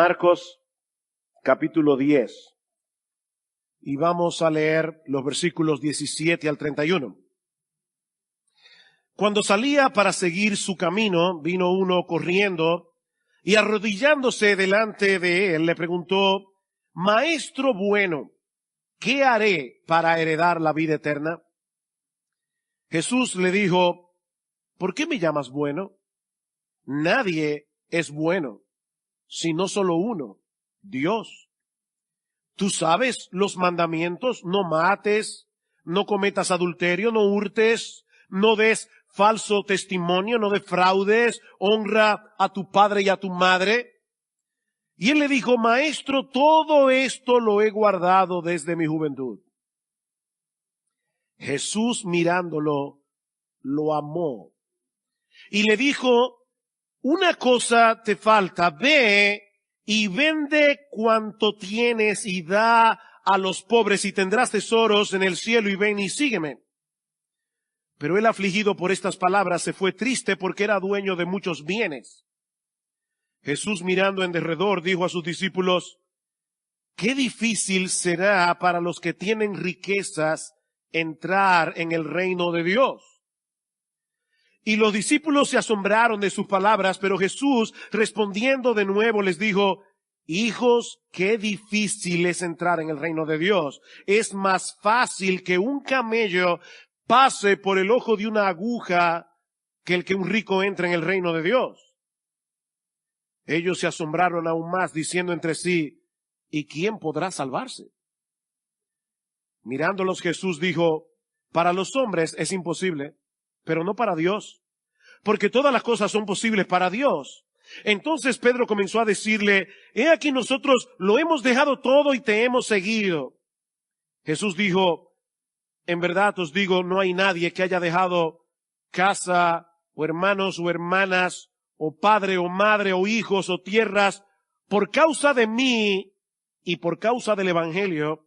Marcos capítulo 10 y vamos a leer los versículos 17 al 31. Cuando salía para seguir su camino, vino uno corriendo y arrodillándose delante de él le preguntó: Maestro bueno, ¿qué haré para heredar la vida eterna? Jesús le dijo: ¿por qué me llamas bueno? Nadie es bueno, sino solo uno, Dios. Tú sabes los mandamientos: no mates, no cometas adulterio, no hurtes, no des falso testimonio, no defraudes, honra a tu padre y a tu madre. Y él le dijo: Maestro, todo esto lo he guardado desde mi juventud. Jesús, mirándolo, lo amó y le dijo: una cosa te falta, ve y vende cuanto tienes y da a los pobres y tendrás tesoros en el cielo, y ven y sígueme. Pero él, afligido por estas palabras, se fue triste porque era dueño de muchos bienes. Jesús, mirando en derredor, dijo a sus discípulos: qué difícil será para los que tienen riquezas entrar en el reino de Dios. Y los discípulos se asombraron de sus palabras, pero Jesús, respondiendo de nuevo, les dijo: hijos, qué difícil es entrar en el reino de Dios. Es más fácil que un camello pase por el ojo de una aguja que el que un rico entre en el reino de Dios. Ellos se asombraron aún más, diciendo entre sí: ¿y quién podrá salvarse? Mirándolos, Jesús dijo: para los hombres es imposible, pero no para Dios, porque todas las cosas son posibles para Dios. Entonces Pedro comenzó a decirle: he aquí, nosotros lo hemos dejado todo y te hemos seguido. Jesús dijo: en verdad os digo, no hay nadie que haya dejado casa, o hermanos, o hermanas, o padre, o madre, o hijos, o tierras, por causa de mí y por causa del evangelio,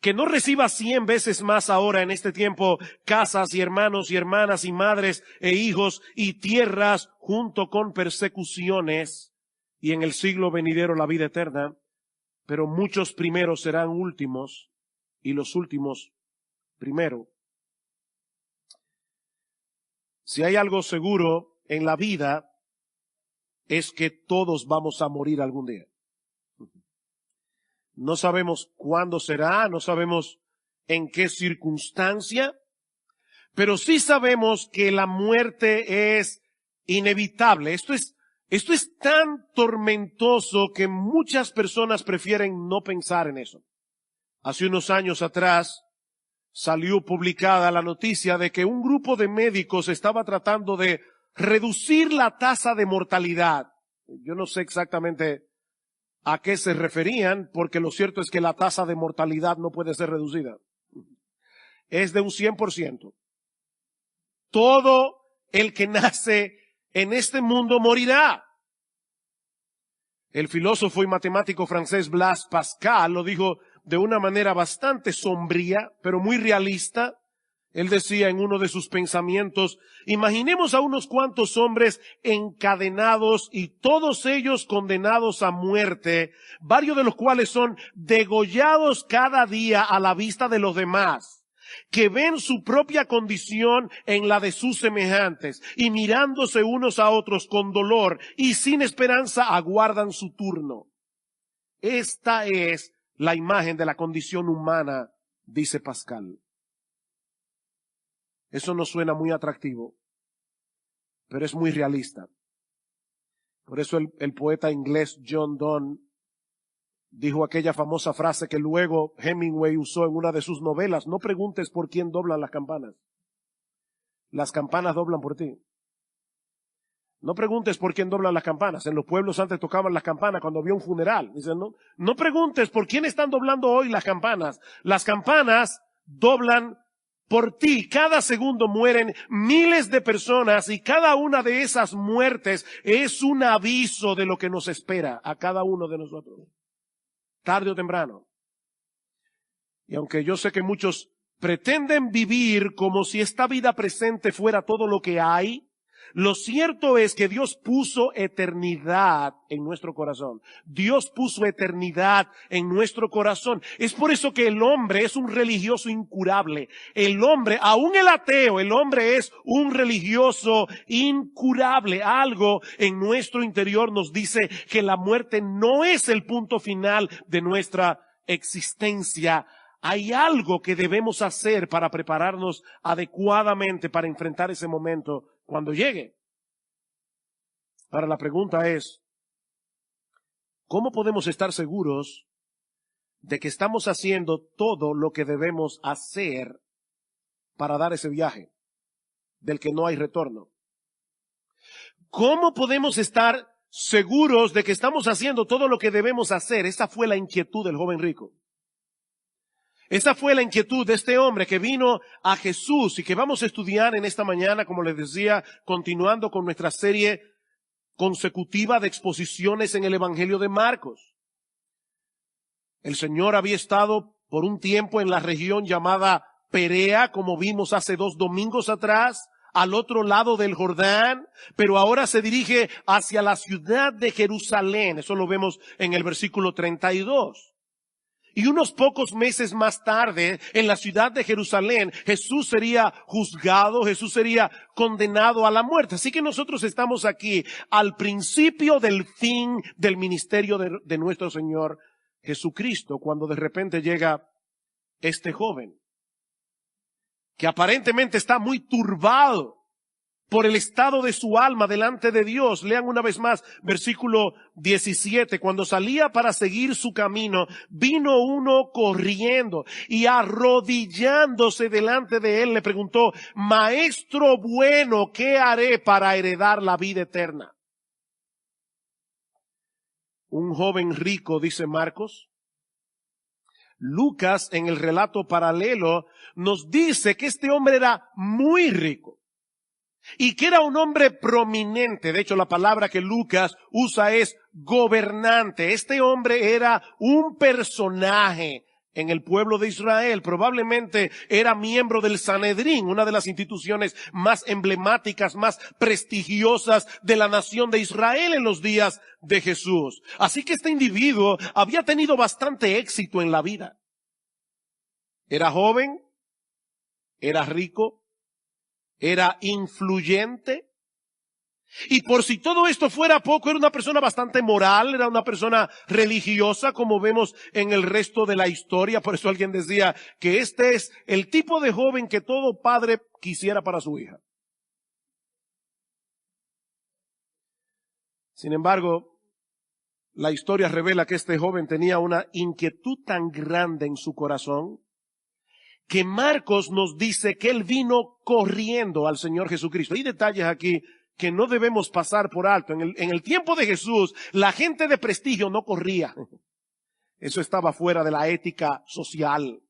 que no reciba 100 veces más ahora en este tiempo casas y hermanos y hermanas y madres e hijos y tierras, junto con persecuciones, y en el siglo venidero la vida eterna. Pero muchos primeros serán últimos y los últimos primero. Si hay algo seguro en la vida, es que todos vamos a morir algún día. No sabemos cuándo será, no sabemos en qué circunstancia, pero sí sabemos que la muerte es inevitable. Esto es tan tormentoso que muchas personas prefieren no pensar en eso. Hace unos años atrás salió publicada la noticia de que un grupo de médicos estaba tratando de reducir la tasa de mortalidad. Yo no sé exactamente a qué se referían, porque lo cierto es que la tasa de mortalidad no puede ser reducida. Es de un 100%. Todo el que nace en este mundo morirá. El filósofo y matemático francés Blaise Pascal lo dijo de una manera bastante sombría, pero muy realista. Él decía en uno de sus pensamientos: imaginemos a unos cuantos hombres encadenados y todos ellos condenados a muerte, varios de los cuales son degollados cada día a la vista de los demás, que ven su propia condición en la de sus semejantes y mirándose unos a otros con dolor y sin esperanza aguardan su turno. Esta es la imagen de la condición humana, dice Pascal. Eso no suena muy atractivo, pero es muy realista. Por eso el poeta inglés John Donne dijo aquella famosa frase que luego Hemingway usó en una de sus novelas: no preguntes por quién doblan las campanas doblan por ti. No preguntes por quién doblan las campanas. En los pueblos antes tocaban las campanas cuando había un funeral. Dicen: no preguntes por quién están doblando hoy las campanas doblan por ti. Cada segundo mueren miles de personas y cada una de esas muertes es un aviso de lo que nos espera a cada uno de nosotros, tarde o temprano. Y aunque yo sé que muchos pretenden vivir como si esta vida presente fuera todo lo que hay, Lo cierto es que Dios puso eternidad en nuestro corazón. Dios puso eternidad en nuestro corazón. Es por eso que el hombre es un religioso incurable. El hombre, aún el ateo, el hombre es un religioso incurable. Algo en nuestro interior nos dice que la muerte no es el punto final de nuestra existencia. Hay algo que debemos hacer para prepararnos adecuadamente para enfrentar ese momento cuando llegue. Ahora la pregunta es, ¿cómo podemos estar seguros de que estamos haciendo todo lo que debemos hacer para dar ese viaje del que no hay retorno? ¿Cómo podemos estar seguros de que estamos haciendo todo lo que debemos hacer? Esa fue la inquietud del joven rico. Esa fue la inquietud de este hombre que vino a Jesús y que vamos a estudiar en esta mañana, como les decía, continuando con nuestra serie consecutiva de exposiciones en el Evangelio de Marcos. El Señor había estado por un tiempo en la región llamada Perea, como vimos hace 2 domingos atrás, al otro lado del Jordán, pero ahora se dirige hacia la ciudad de Jerusalén. Eso lo vemos en el versículo 32. Y unos pocos meses más tarde, en la ciudad de Jerusalén, Jesús sería juzgado, Jesús sería condenado a la muerte. Así que nosotros estamos aquí al principio del fin del ministerio de nuestro Señor Jesucristo, cuando de repente llega este joven, que aparentemente está muy turbado por el estado de su alma delante de Dios. Lean una vez más, versículo 17. Cuando salía para seguir su camino, vino uno corriendo y arrodillándose delante de él le preguntó: Maestro bueno, ¿qué haré para heredar la vida eterna? Un joven rico, dice Marcos. Lucas, en el relato paralelo, nos dice que este hombre era muy rico y que era un hombre prominente. De hecho, la palabra que Lucas usa es gobernante. Este hombre era un personaje en el pueblo de Israel. Probablemente era miembro del Sanedrín, una de las instituciones más emblemáticas, más prestigiosas de la nación de Israel en los días de Jesús. Así que este individuo había tenido bastante éxito en la vida. Era joven, era rico, era influyente. Y por si todo esto fuera poco, era una persona bastante moral, era una persona religiosa, como vemos en el resto de la historia. Por eso alguien decía que este es el tipo de joven que todo padre quisiera para su hija. Sin embargo, la historia revela que este joven tenía una inquietud tan grande en su corazón que Marcos nos dice que él vino corriendo al Señor Jesucristo. Hay detalles aquí que no debemos pasar por alto. En el tiempo de Jesús, la gente de prestigio no corría. Eso estaba fuera de la ética social.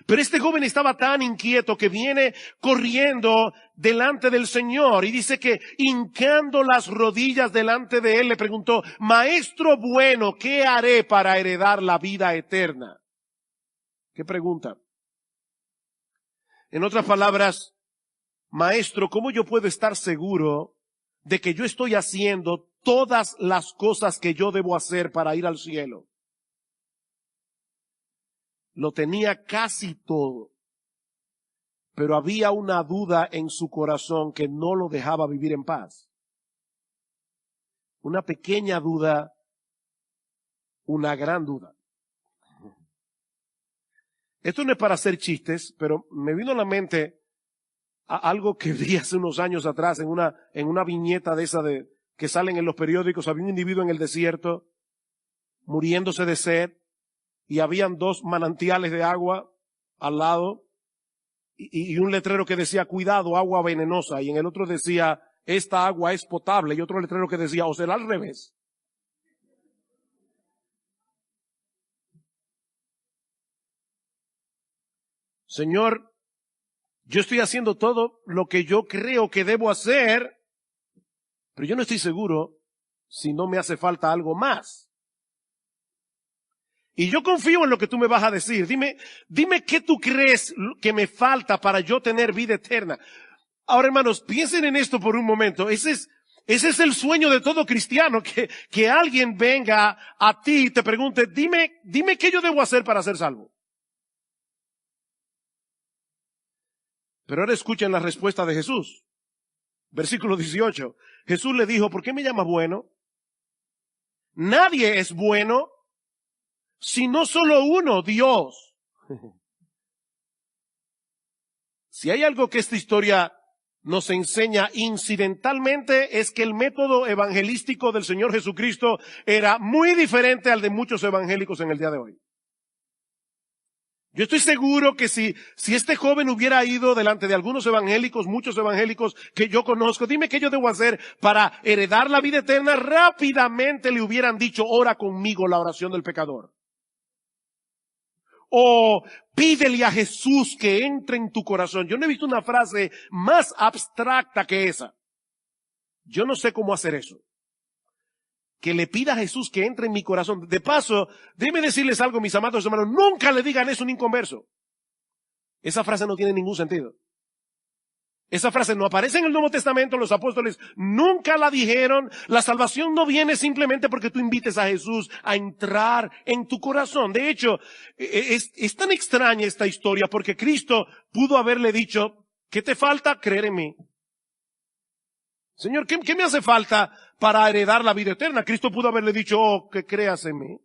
Pero este joven estaba tan inquieto que viene corriendo delante del Señor y dice que hincando las rodillas delante de él le preguntó: Maestro bueno, ¿qué haré para heredar la vida eterna? ¿Qué pregunta? En otras palabras, Maestro, ¿cómo yo puedo estar seguro de que yo estoy haciendo todas las cosas que yo debo hacer para ir al cielo? Lo tenía casi todo, pero había una duda en su corazón que no lo dejaba vivir en paz. Una pequeña duda, una gran duda. Esto no es para hacer chistes, pero me vino a la mente algo que vi hace unos años atrás en una viñeta de esa que salen en los periódicos. Había un individuo en el desierto muriéndose de sed y habían 2 manantiales de agua al lado y un letrero que decía: cuidado, agua venenosa, y en el otro decía: esta agua es potable, y otro letrero que decía: o será al revés. Señor, yo estoy haciendo todo lo que yo creo que debo hacer, pero yo no estoy seguro si no me hace falta algo más. Y yo confío en lo que tú me vas a decir. Dime qué tú crees que me falta para yo tener vida eterna. Ahora, hermanos, piensen en esto por un momento. Ese es el sueño de todo cristiano, que alguien venga a ti y te pregunte, dime qué yo debo hacer para ser salvo. Pero ahora escuchen la respuesta de Jesús. Versículo 18. Jesús le dijo, ¿por qué me llamas bueno? Nadie es bueno, sino solo uno, Dios. Si hay algo que esta historia nos enseña incidentalmente, es que el método evangelístico del Señor Jesucristo era muy diferente al de muchos evangélicos en el día de hoy. Yo estoy seguro que si este joven hubiera ido delante de algunos evangélicos, muchos evangélicos que yo conozco, dime qué yo debo hacer para heredar la vida eterna, rápidamente le hubieran dicho, ora conmigo la oración del pecador. O pídele a Jesús que entre en tu corazón. Yo no he visto una frase más abstracta que esa. Yo no sé cómo hacer eso. Que le pida a Jesús que entre en mi corazón. De paso, déjenme decirles algo, mis amados hermanos, nunca le digan eso a un inconverso. Esa frase no tiene ningún sentido. Esa frase no aparece en el Nuevo Testamento, los apóstoles nunca la dijeron. La salvación no viene simplemente porque tú invites a Jesús a entrar en tu corazón. De hecho, es tan extraña esta historia porque Cristo pudo haberle dicho, ¿qué te falta? Creer en mí. Señor, ¿qué me hace falta para heredar la vida eterna? Cristo pudo haberle dicho, oh, que creas en mí.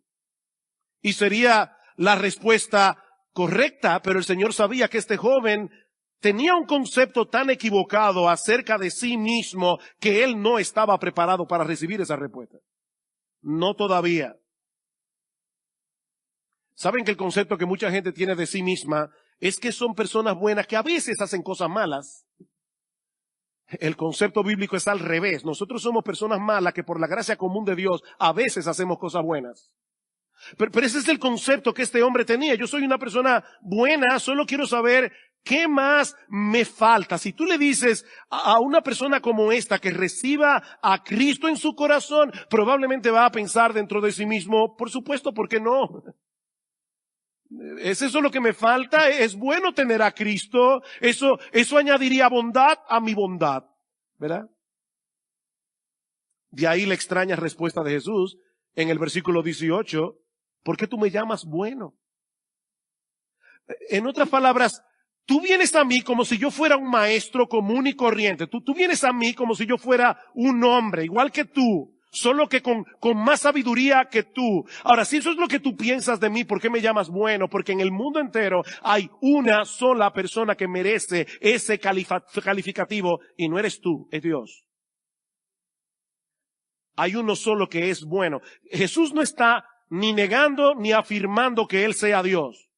Y sería la respuesta correcta, pero el Señor sabía que este joven tenía un concepto tan equivocado acerca de sí mismo que él no estaba preparado para recibir esa respuesta. No todavía. ¿Saben que el concepto que mucha gente tiene de sí misma es que son personas buenas que a veces hacen cosas malas? El concepto bíblico es al revés. Nosotros somos personas malas que por la gracia común de Dios a veces hacemos cosas buenas. Pero ese es el concepto que este hombre tenía. Yo soy una persona buena, solo quiero saber qué más me falta. Si tú le dices a una persona como esta que reciba a Cristo en su corazón, probablemente va a pensar dentro de sí mismo, por supuesto, ¿por qué no? ¿Es eso lo que me falta? ¿Es bueno tener a Cristo? Eso añadiría bondad a mi bondad, ¿verdad? De ahí la extraña respuesta de Jesús en el versículo 18, ¿por qué tú me llamas bueno? En otras palabras, tú vienes a mí como si yo fuera un maestro común y corriente. Tú vienes a mí como si yo fuera un hombre, igual que tú. Solo que con más sabiduría que tú. Ahora, si eso es lo que tú piensas de mí, ¿por qué me llamas bueno? Porque en el mundo entero hay una sola persona que merece ese calificativo y no eres tú, es Dios. Hay uno solo que es bueno. Jesús no está ni negando ni afirmando que Él sea Dios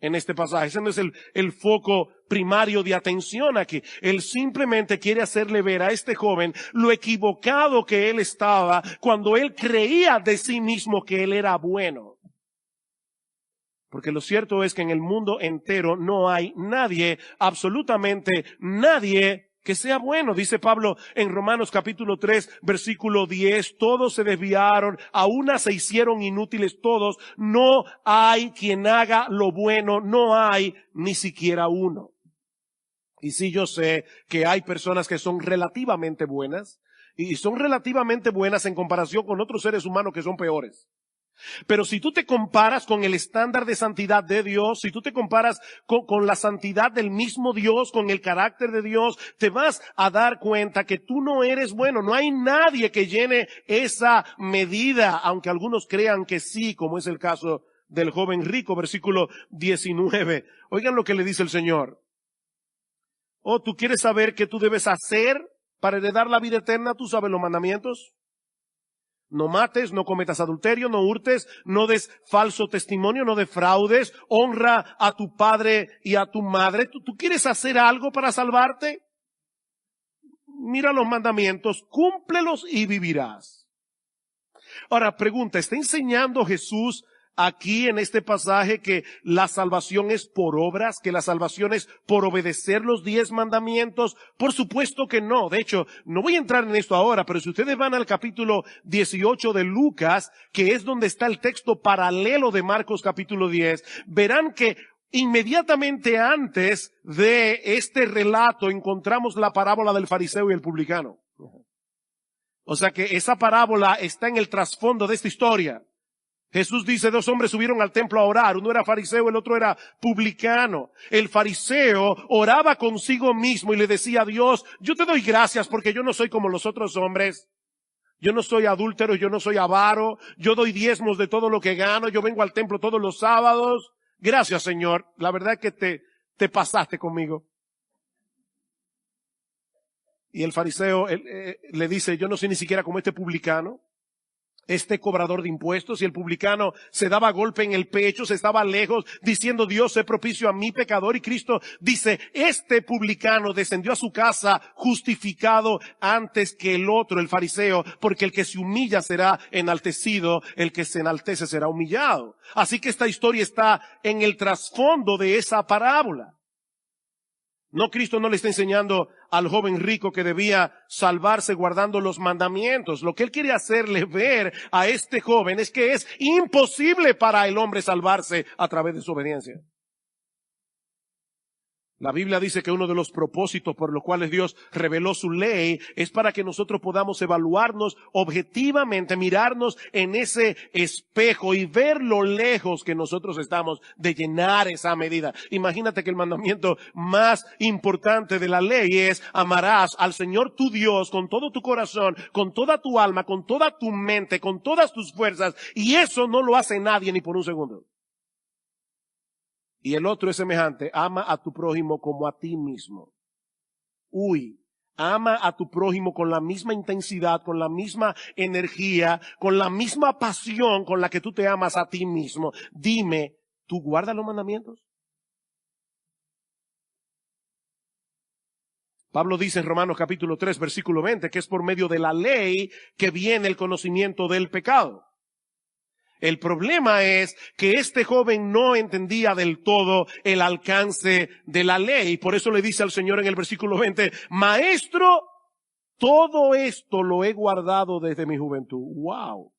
en este pasaje. Ese no es el foco primario de atención aquí. Él simplemente quiere hacerle ver a este joven lo equivocado que él estaba cuando él creía de sí mismo que él era bueno. Porque lo cierto es que en el mundo entero no hay nadie, absolutamente nadie que sea bueno. Dice Pablo en Romanos capítulo 3, versículo 10, todos se desviaron, a una se hicieron inútiles todos, no hay quien haga lo bueno, no hay ni siquiera uno. Y sí, yo sé que hay personas que son relativamente buenas, y son relativamente buenas en comparación con otros seres humanos que son peores. Pero si tú te comparas con el estándar de santidad de Dios, si tú te comparas con la santidad del mismo Dios, con el carácter de Dios, te vas a dar cuenta que tú no eres bueno. No hay nadie que llene esa medida, aunque algunos crean que sí, como es el caso del joven rico, versículo 19. Oigan lo que le dice el Señor. Oh, ¿tú quieres saber qué tú debes hacer para heredar la vida eterna? ¿Tú sabes los mandamientos? No mates, no cometas adulterio, no hurtes, no des falso testimonio, no defraudes, honra a tu padre y a tu madre. ¿Tú quieres hacer algo para salvarte? Mira los mandamientos, cúmplelos y vivirás. Ahora, pregunta, ¿está enseñando Jesús aquí en este pasaje que la salvación es por obras, que la salvación es por obedecer los 10 mandamientos? Por supuesto que no. De hecho, no voy a entrar en esto ahora, pero si ustedes van al capítulo 18 de Lucas, que es donde está el texto paralelo de Marcos capítulo 10, verán que Inmediatamente antes de este relato encontramos la parábola del fariseo y el publicano. O sea que esa parábola está en el trasfondo de esta historia. Jesús dice, 2 hombres subieron al templo a orar. Uno era fariseo, el otro era publicano. El fariseo oraba consigo mismo y le decía a Dios, yo te doy gracias porque yo no soy como los otros hombres. Yo no soy adúltero, yo no soy avaro. Yo doy diezmos de todo lo que gano. Yo vengo al templo todos los sábados. Gracias, Señor. La verdad es que te pasaste conmigo. Y el fariseo le dice, yo no soy ni siquiera como este publicano, este cobrador de impuestos. Y el publicano se daba golpe en el pecho, se estaba lejos, diciendo, Dios, sé propicio a mi pecador. Y Cristo dice, este publicano descendió a su casa justificado antes que el otro, el fariseo, porque el que se humilla será enaltecido, el que se enaltece será humillado. Así que esta historia está en el trasfondo de esa parábola. No, Cristo no le está enseñando al joven rico que debía salvarse guardando los mandamientos. Lo que Él quiere hacerle ver a este joven es que es imposible para el hombre salvarse a través de su obediencia. La Biblia dice que uno de los propósitos por los cuales Dios reveló su ley es para que nosotros podamos evaluarnos objetivamente, mirarnos en ese espejo y ver lo lejos que nosotros estamos de llenar esa medida. Imagínate que el mandamiento más importante de la ley es amarás al Señor tu Dios con todo tu corazón, con toda tu alma, con toda tu mente, con todas tus fuerzas, y eso no lo hace nadie ni por un segundo. Y el otro es semejante, ama a tu prójimo como a ti mismo. Ama a tu prójimo con la misma intensidad, con la misma energía, con la misma pasión con la que tú te amas a ti mismo. Dime, ¿tú guardas los mandamientos? Pablo dice en Romanos capítulo 3, versículo 20, que es por medio de la ley que viene el conocimiento del pecado. El problema es que este joven no entendía del todo el alcance de la ley. Por eso le dice al Señor en el versículo 20, Maestro, todo esto lo he guardado desde mi juventud. ¡Wow!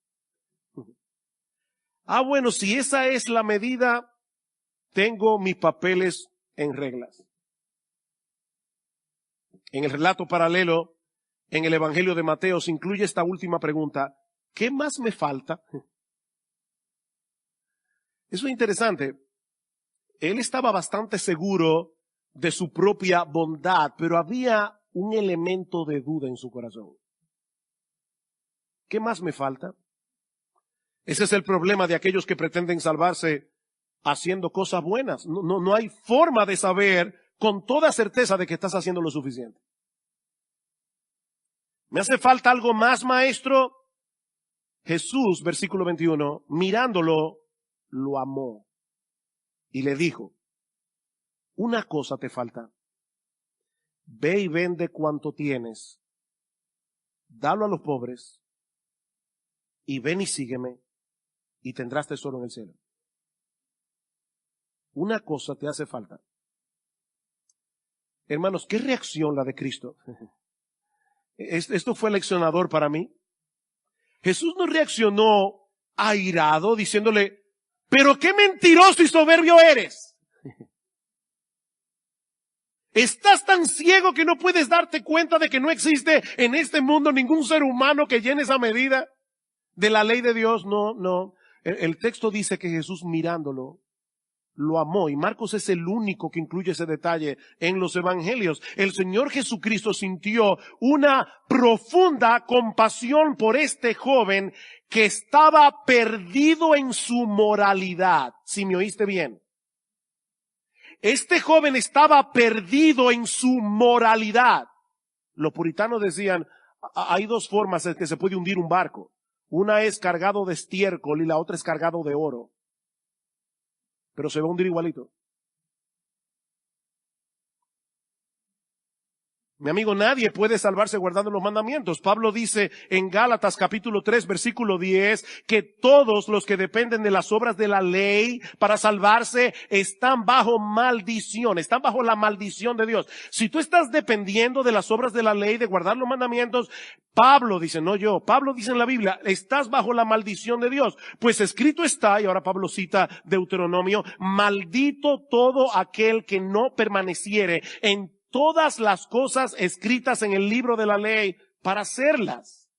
Bueno, si esa es la medida, tengo mis papeles en reglas. En el relato paralelo, en el Evangelio de Mateo, se incluye esta última pregunta. ¿Qué más me falta? Eso es interesante. Él estaba bastante seguro de su propia bondad, pero había un elemento de duda en su corazón. ¿Qué más me falta? Ese es el problema de aquellos que pretenden salvarse haciendo cosas buenas. No hay forma de saber con toda certeza de que estás haciendo lo suficiente. ¿Me hace falta algo más, maestro? Jesús, versículo 21, mirándolo, lo amó y le dijo, una cosa te falta, ve y vende cuanto tienes, dalo a los pobres y ven y sígueme y tendrás tesoro en el cielo. Una cosa te hace falta. Hermanos, ¿qué reacción la de Cristo? Esto fue leccionador para mí. Jesús no reaccionó airado diciéndole, pero qué mentiroso y soberbio eres. ¿Estás tan ciego que no puedes darte cuenta de que no existe en este mundo ningún ser humano que llene esa medida de la ley de Dios? No. El texto dice que Jesús mirándolo, lo amó. Y Marcos es el único que incluye ese detalle en los evangelios. El Señor Jesucristo sintió una profunda compasión por este joven que estaba perdido en su moralidad. Si me oíste bien. Este joven estaba perdido en su moralidad. Los puritanos decían, hay dos formas en que se puede hundir un barco. Una es cargado de estiércol y la otra es cargado de oro. Pero se va a hundir igualito. Mi amigo, nadie puede salvarse guardando los mandamientos. Pablo dice en Gálatas capítulo 3 versículo 10 que todos los que dependen de las obras de la ley para salvarse están bajo maldición, están bajo la maldición de Dios. Si tú estás dependiendo de las obras de la ley, de guardar los mandamientos, Pablo dice, no yo, Pablo dice en la Biblia, estás bajo la maldición de Dios. Pues escrito está, y ahora Pablo cita Deuteronomio, maldito todo aquel que no permaneciere en todas las cosas escritas en el libro de la ley para hacerlas.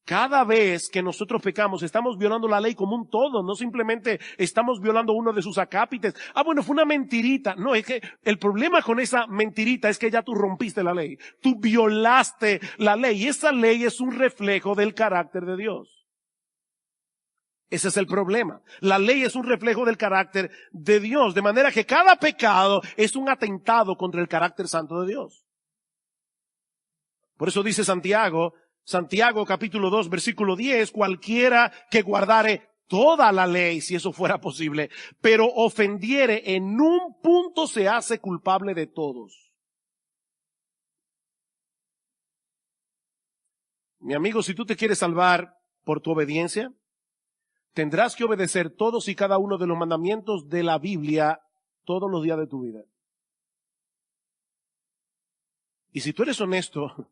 Cada vez que nosotros pecamos, estamos violando la ley como un todo, no simplemente estamos violando uno de sus acápites. Bueno, fue una mentirita. No, es que el problema con esa mentirita es que ya tú rompiste la ley. Tú violaste la ley y esa ley es un reflejo del carácter de Dios. Ese es el problema. La ley es un reflejo del carácter de Dios, de manera que cada pecado es un atentado contra el carácter santo de Dios. Por eso dice Santiago capítulo 2 versículo 10, cualquiera que guardare toda la ley, si eso fuera posible, pero ofendiere en un punto se hace culpable de todos. Mi amigo, si tú te quieres salvar por tu obediencia, tendrás que obedecer todos y cada uno de los mandamientos de la Biblia todos los días de tu vida. Y si tú eres honesto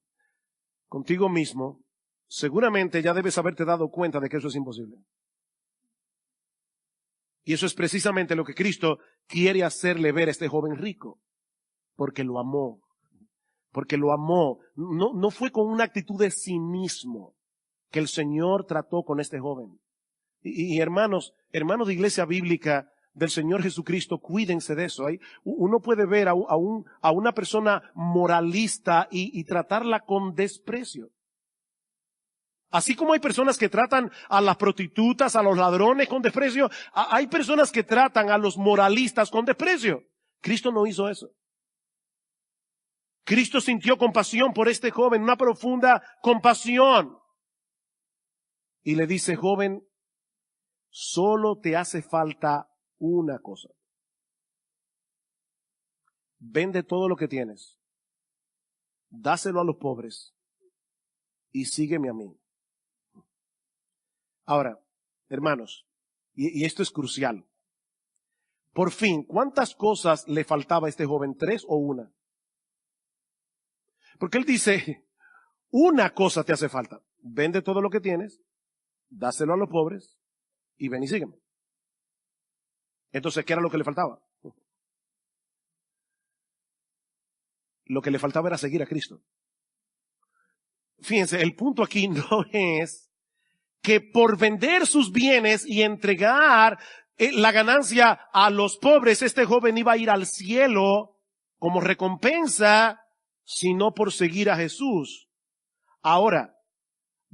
contigo mismo, seguramente ya debes haberte dado cuenta de que eso es imposible. Y eso es precisamente lo que Cristo quiere hacerle ver a este joven rico, porque lo amó. Porque lo amó. No fue con una actitud de cinismo que el Señor trató con este joven. Y hermanos de iglesia bíblica del Señor Jesucristo, cuídense de eso. Uno puede ver a una persona moralista y tratarla con desprecio. Así como hay personas que tratan a las prostitutas, a los ladrones con desprecio, hay personas que tratan a los moralistas con desprecio. Cristo no hizo eso. Cristo sintió compasión por este joven, una profunda compasión. Y le dice, joven, solo te hace falta una cosa. Vende todo lo que tienes, dáselo a los pobres y sígueme a mí. Ahora, hermanos, y esto es crucial. Por fin, ¿cuántas cosas le faltaba a este joven? ¿3 o una? Porque él dice, una cosa te hace falta. Vende todo lo que tienes, dáselo a los pobres y ven y sígueme. Entonces, ¿qué era lo que le faltaba? Lo que le faltaba era seguir a Cristo. Fíjense, el punto aquí no es que por vender sus bienes y entregar la ganancia a los pobres, este joven iba a ir al cielo como recompensa, sino por seguir a Jesús. Ahora,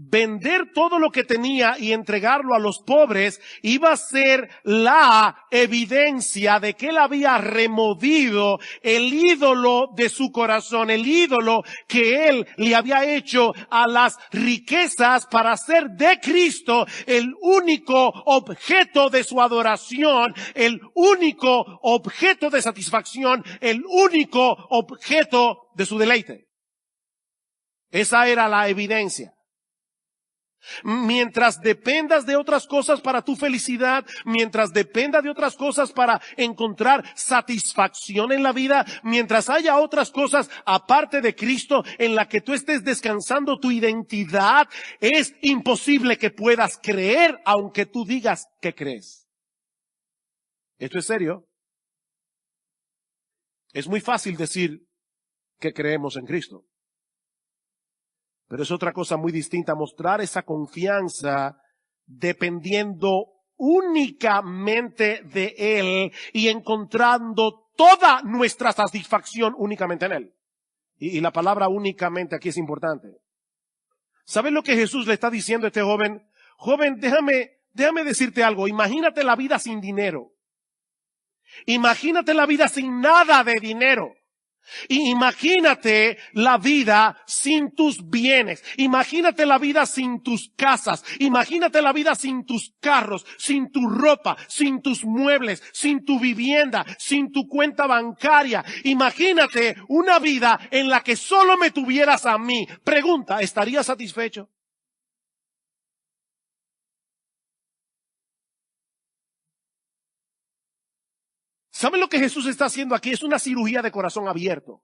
vender todo lo que tenía y entregarlo a los pobres iba a ser la evidencia de que él había removido el ídolo de su corazón, el ídolo que él le había hecho a las riquezas para hacer de Cristo el único objeto de su adoración, el único objeto de satisfacción, el único objeto de su deleite. Esa era la evidencia. Mientras dependas de otras cosas para tu felicidad, mientras dependa de otras cosas para encontrar satisfacción en la vida, mientras haya otras cosas aparte de Cristo en la que tú estés descansando tu identidad, es imposible que puedas creer aunque tú digas que crees. Esto es serio. Es muy fácil decir que creemos en Cristo. Pero es otra cosa muy distinta, mostrar esa confianza dependiendo únicamente de Él y encontrando toda nuestra satisfacción únicamente en Él. Y la palabra únicamente aquí es importante. ¿Sabes lo que Jesús le está diciendo a este joven? Joven, déjame decirte algo. Imagínate la vida sin dinero. Imagínate la vida sin nada de dinero. Y imagínate la vida sin tus bienes. Imagínate la vida sin tus casas. Imagínate la vida sin tus carros, sin tu ropa, sin tus muebles, sin tu vivienda, sin tu cuenta bancaria. Imagínate una vida en la que solo me tuvieras a mí. Pregunta, ¿estarías satisfecho? ¿Saben lo que Jesús está haciendo aquí? Es una cirugía de corazón abierto.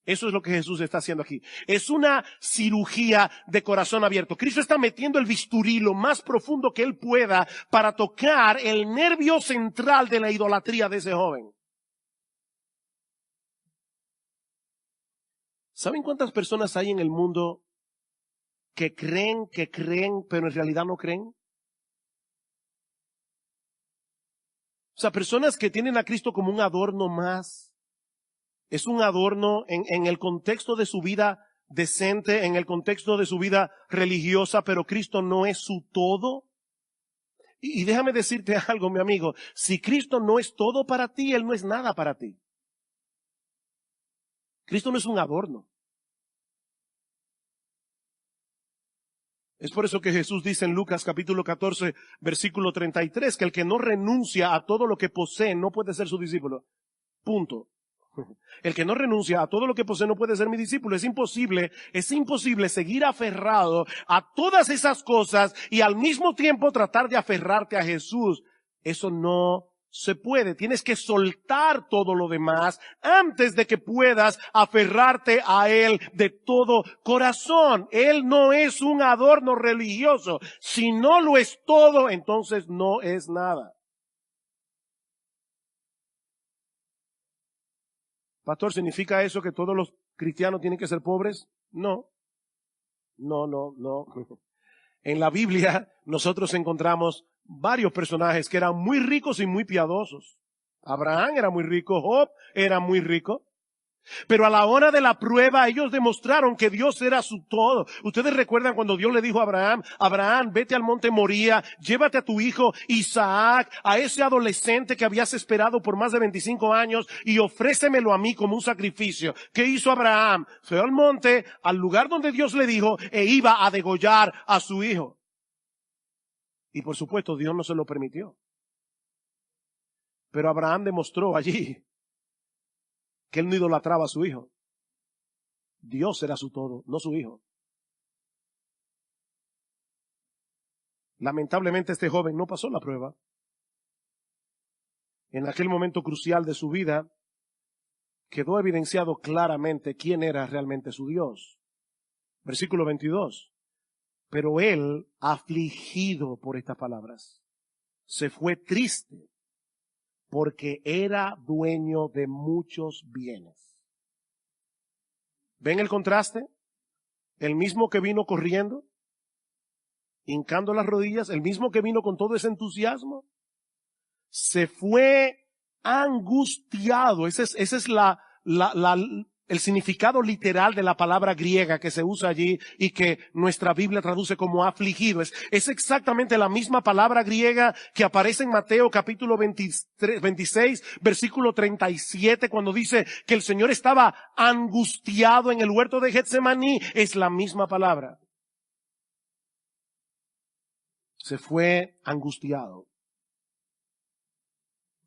Eso es lo que Jesús está haciendo aquí. Es una cirugía de corazón abierto. Cristo está metiendo el bisturí lo más profundo que Él pueda para tocar el nervio central de la idolatría de ese joven. ¿Saben cuántas personas hay en el mundo que creen, pero en realidad no creen? O sea, personas que tienen a Cristo como un adorno más. Es un adorno en el contexto de su vida decente, en el contexto de su vida religiosa, pero Cristo no es su todo. Y déjame decirte algo, mi amigo. Si Cristo no es todo para ti, Él no es nada para ti. Cristo no es un adorno. Es por eso que Jesús dice en Lucas capítulo 14, versículo 33, que el que no renuncia a todo lo que posee no puede ser su discípulo. Punto. El que no renuncia a todo lo que posee no puede ser mi discípulo. Es imposible seguir aferrado a todas esas cosas y al mismo tiempo tratar de aferrarte a Jesús. Eso no se puede. Tienes que soltar todo lo demás antes de que puedas aferrarte a Él de todo corazón. Él no es un adorno religioso. Si no lo es todo, entonces no es nada. Pastor, ¿significa eso que todos los cristianos tienen que ser pobres? No. No. En la Biblia nosotros encontramos varios personajes que eran muy ricos y muy piadosos. Abraham era muy rico, Job era muy rico. Pero a la hora de la prueba ellos demostraron que Dios era su todo. Ustedes recuerdan cuando Dios le dijo a Abraham, Abraham, vete al monte Moría, llévate a tu hijo Isaac, a ese adolescente que habías esperado por más de 25 años y ofrécemelo a mí como un sacrificio. ¿Qué hizo Abraham? Fue al monte, al lugar donde Dios le dijo, e iba a degollar a su hijo. Y por supuesto Dios no se lo permitió. Pero Abraham demostró allí que él no idolatraba a su hijo. Dios era su todo, no su hijo. Lamentablemente este joven no pasó la prueba. En aquel momento crucial de su vida quedó evidenciado claramente quién era realmente su Dios. Versículo 22. Pero él, afligido por estas palabras, se fue triste porque era dueño de muchos bienes. ¿Ven el contraste? El mismo que vino corriendo, hincando las rodillas, el mismo que vino con todo ese entusiasmo, se fue angustiado. Ese es el significado literal de la palabra griega que se usa allí y que nuestra Biblia traduce como afligido. Es exactamente la misma palabra griega que aparece en Mateo capítulo 26, versículo 37, cuando dice que el Señor estaba angustiado en el huerto de Getsemaní. Es la misma palabra. Se fue angustiado.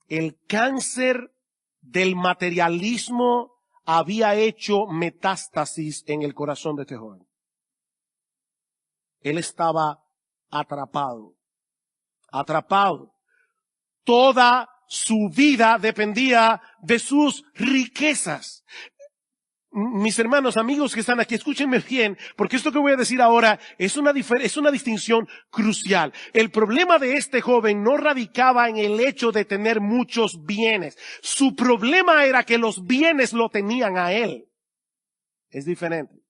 El cáncer del materialismo había hecho metástasis en el corazón de este joven. Él estaba atrapado. Toda su vida dependía de sus riquezas. Mis hermanos, amigos que están aquí, escúchenme bien, porque esto que voy a decir ahora es una distinción crucial. El problema de este joven no radicaba en el hecho de tener muchos bienes. Su problema era que los bienes lo tenían a él. Es diferente.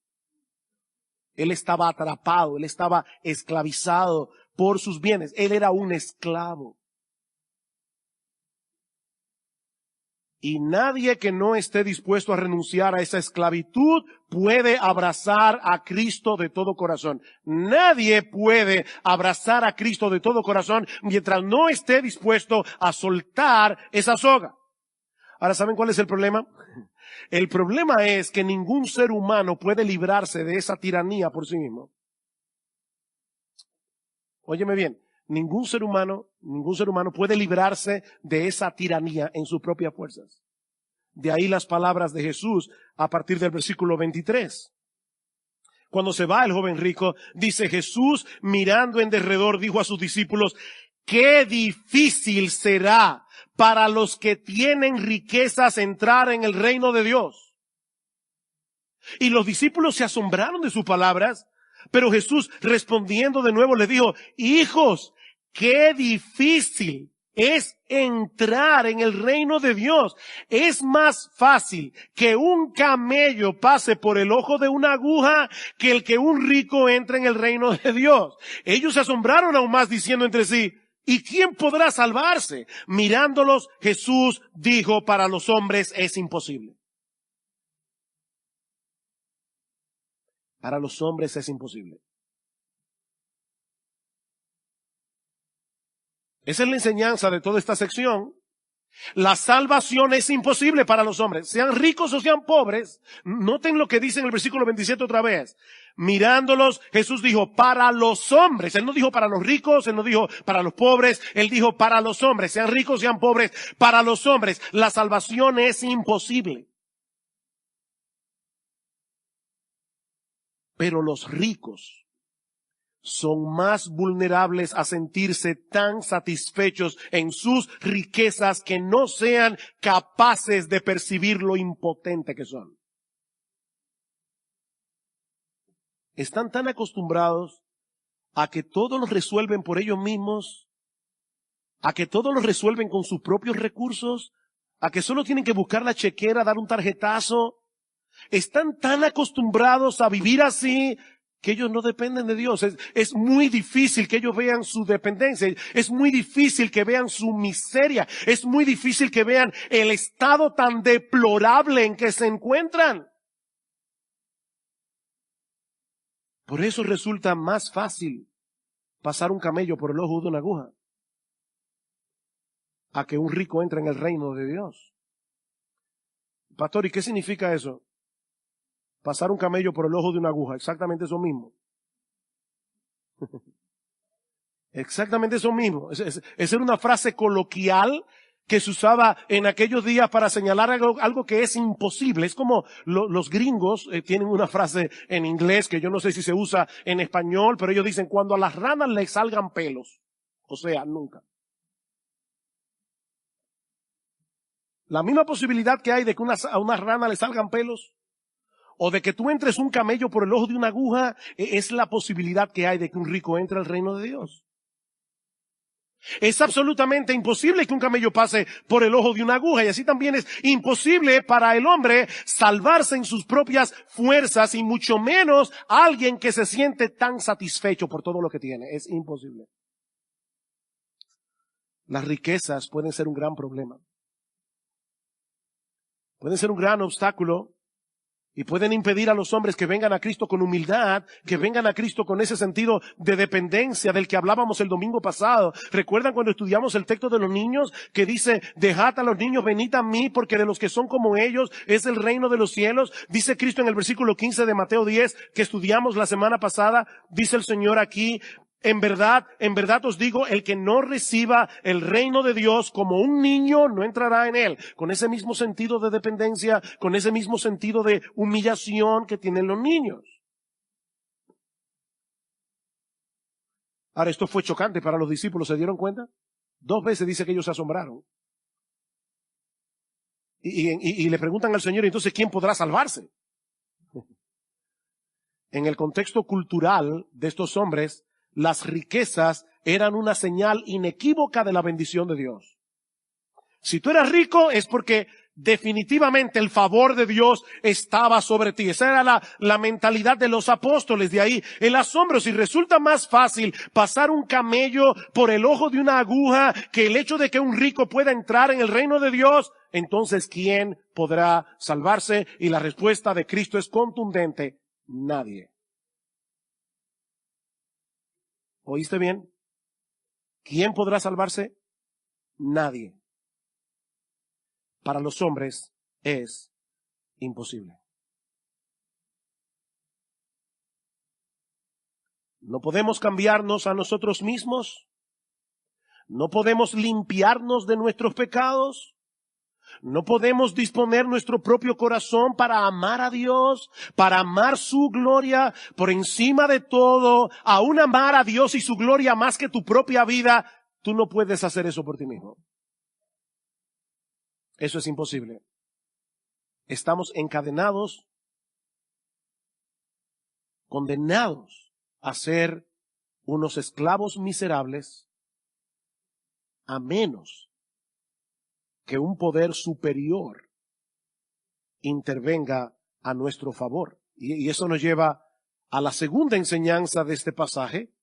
Él estaba atrapado, él estaba esclavizado por sus bienes. Él era un esclavo. Y nadie que no esté dispuesto a renunciar a esa esclavitud puede abrazar a Cristo de todo corazón. Nadie puede abrazar a Cristo de todo corazón mientras no esté dispuesto a soltar esa soga. Ahora, ¿saben cuál es el problema? El problema es que ningún ser humano puede librarse de esa tiranía por sí mismo. Óyeme bien, ningún ser humano puede librarse de esa tiranía en sus propias fuerzas. De ahí las palabras de Jesús a partir del versículo 23. Cuando se va el joven rico, dice Jesús, mirando en derredor, dijo a sus discípulos, qué difícil será para los que tienen riquezas entrar en el reino de Dios. Y los discípulos se asombraron de sus palabras, pero Jesús respondiendo de nuevo les dijo, hijos, qué difícil es entrar en el reino de Dios. Es más fácil que un camello pase por el ojo de una aguja que el que un rico entre en el reino de Dios. Ellos se asombraron aún más diciendo entre sí, ¿y quién podrá salvarse? Mirándolos, Jesús dijo, para los hombres es imposible. Para los hombres es imposible. Esa es la enseñanza de toda esta sección. La salvación es imposible para los hombres, sean ricos o sean pobres. Noten lo que dice en el versículo 27 otra vez. Mirándolos, Jesús dijo, para los hombres. Él no dijo para los ricos, Él no dijo para los pobres, Él dijo para los hombres, sean ricos, sean pobres, para los hombres. La salvación es imposible. Pero los ricos son más vulnerables a sentirse tan satisfechos en sus riquezas que no sean capaces de percibir lo impotente que son. Están tan acostumbrados a que todo lo resuelven por ellos mismos, a que todo lo resuelven con sus propios recursos, a que solo tienen que buscar la chequera, dar un tarjetazo. Están tan acostumbrados a vivir así que ellos no dependen de Dios. Es muy difícil que ellos vean su dependencia. Es muy difícil que vean su miseria. Es muy difícil que vean el estado tan deplorable en que se encuentran. Por eso resulta más fácil pasar un camello por el ojo de una aguja a que un rico entre en el reino de Dios. Pastor, ¿y qué significa eso? Pasar un camello por el ojo de una aguja, exactamente eso mismo. Exactamente eso mismo. Esa era una frase coloquial que se usaba en aquellos días para señalar algo que es imposible. Es como los gringos tienen una frase en inglés que yo no sé si se usa en español, pero ellos dicen cuando a las ranas les salgan pelos. O sea, nunca. La misma posibilidad que hay de que a una rana le salgan pelos, o de que tú entres un camello por el ojo de una aguja, es la posibilidad que hay de que un rico entre al reino de Dios. Es absolutamente imposible que un camello pase por el ojo de una aguja, y así también es imposible para el hombre salvarse en sus propias fuerzas, y mucho menos alguien que se siente tan satisfecho por todo lo que tiene. Es imposible. Las riquezas pueden ser un gran problema. Pueden ser un gran obstáculo. Y pueden impedir a los hombres que vengan a Cristo con humildad, que vengan a Cristo con ese sentido de dependencia del que hablábamos el domingo pasado. ¿Recuerdan cuando estudiamos el texto de los niños que dice, dejad a los niños, venid a mí, porque de los que son como ellos es el reino de los cielos? Dice Cristo en el versículo 15 de Mateo 10, que estudiamos la semana pasada, dice el Señor aquí, en verdad os digo, el que no reciba el reino de Dios como un niño no entrará en él. Con ese mismo sentido de dependencia, con ese mismo sentido de humillación que tienen los niños. Ahora, esto fue chocante para los discípulos, ¿se dieron cuenta? 2 veces dice que ellos se asombraron. Y le preguntan al Señor, entonces, ¿quién podrá salvarse? En el contexto cultural de estos hombres, las riquezas eran una señal inequívoca de la bendición de Dios. Si tú eras rico es porque definitivamente el favor de Dios estaba sobre ti. Esa era la mentalidad de los apóstoles. De ahí el asombro. Si resulta más fácil pasar un camello por el ojo de una aguja que el hecho de que un rico pueda entrar en el reino de Dios, entonces ¿quién podrá salvarse? Y la respuesta de Cristo es contundente: nadie. ¿Oíste bien? ¿Quién podrá salvarse? Nadie. para los hombres es imposible. No podemos cambiarnos a nosotros mismos. No podemos limpiarnos de nuestros pecados. No podemos disponer nuestro propio corazón para amar a Dios, para amar su gloria por encima de todo, aún amar a Dios y su gloria más que tu propia vida. Tú no puedes hacer eso por ti mismo. Eso es imposible. Estamos encadenados, condenados a ser unos esclavos miserables, a menos que un poder superior intervenga a nuestro favor. Y eso nos lleva a la segunda enseñanza de este pasaje.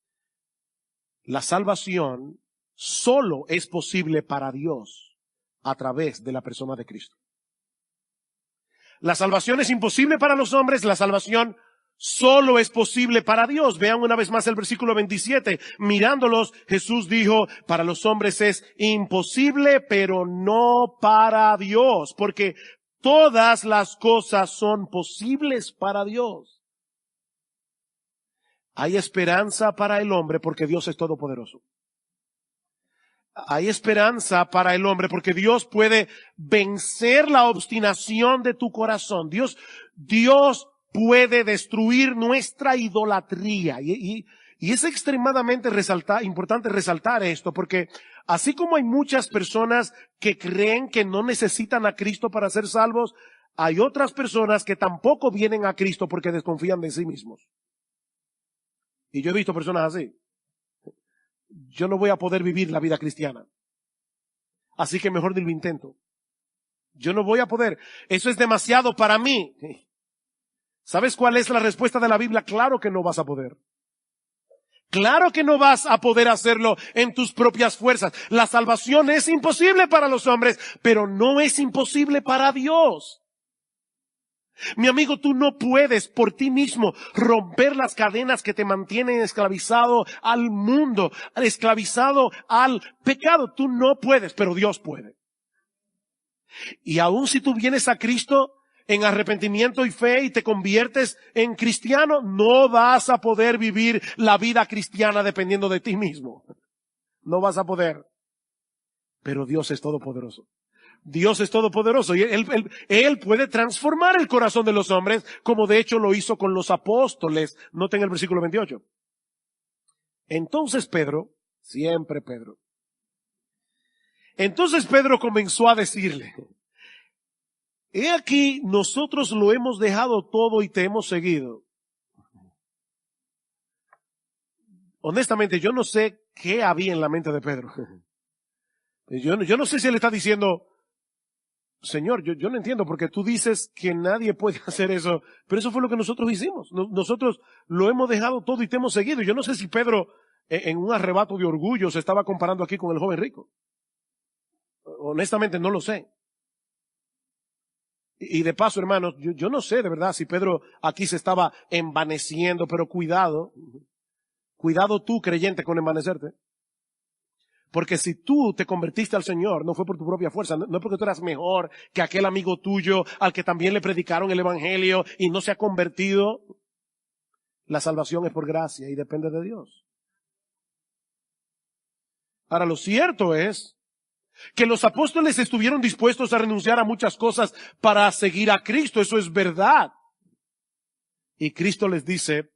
La salvación solo es posible para Dios a través de la persona de Cristo. La salvación es imposible para los hombres, la salvación solo es posible para Dios. Vean una vez más el versículo 27. Mirándolos, Jesús dijo, para los hombres es imposible, pero no para Dios, porque todas las cosas son posibles para Dios. Hay esperanza para el hombre porque Dios es todopoderoso. Hay esperanza para el hombre porque Dios puede vencer la obstinación de tu corazón. Dios puede destruir nuestra idolatría. Y es extremadamente importante resaltar esto, porque así como hay muchas personas que creen que no necesitan a Cristo para ser salvos, hay otras personas que tampoco vienen a Cristo porque desconfían de sí mismos. Y yo he visto personas así. Yo no voy a poder vivir la vida cristiana, así que mejor ni lo intento. Yo no voy a poder. Eso es demasiado para mí. ¿Sabes cuál es la respuesta de la Biblia? Claro que no vas a poder. Claro que no vas a poder hacerlo en tus propias fuerzas. La salvación es imposible para los hombres, pero no es imposible para Dios. Mi amigo, tú no puedes por ti mismo romper las cadenas que te mantienen esclavizado al mundo, esclavizado al pecado. Tú no puedes, pero Dios puede. Y aun si tú vienes a Cristo en arrepentimiento y fe y te conviertes en cristiano, no vas a poder vivir la vida cristiana dependiendo de ti mismo. No vas a poder. Pero Dios es todopoderoso. Dios es todopoderoso y Él puede transformar el corazón de los hombres, como de hecho lo hizo con los apóstoles. Noten el versículo 28. Entonces Pedro comenzó a decirle, he aquí, nosotros lo hemos dejado todo y te hemos seguido. Honestamente, yo no sé qué había en la mente de Pedro. Yo no sé si él está diciendo, Señor, yo no entiendo porque tú dices que nadie puede hacer eso, pero eso fue lo que nosotros hicimos. Nosotros lo hemos dejado todo y te hemos seguido. Yo no sé si Pedro, en un arrebato de orgullo, se estaba comparando aquí con el joven rico. Honestamente no lo sé. Y de paso, hermanos, yo no sé de verdad si Pedro aquí se estaba envaneciendo, pero cuidado tú, creyente, con envanecerte. Porque si tú te convertiste al Señor, no fue por tu propia fuerza, no es porque tú eras mejor que aquel amigo tuyo al que también le predicaron el Evangelio y no se ha convertido. La salvación es por gracia y depende de Dios. Ahora, lo cierto es que los apóstoles estuvieron dispuestos a renunciar a muchas cosas para seguir a Cristo. Eso es verdad. Y Cristo les dice,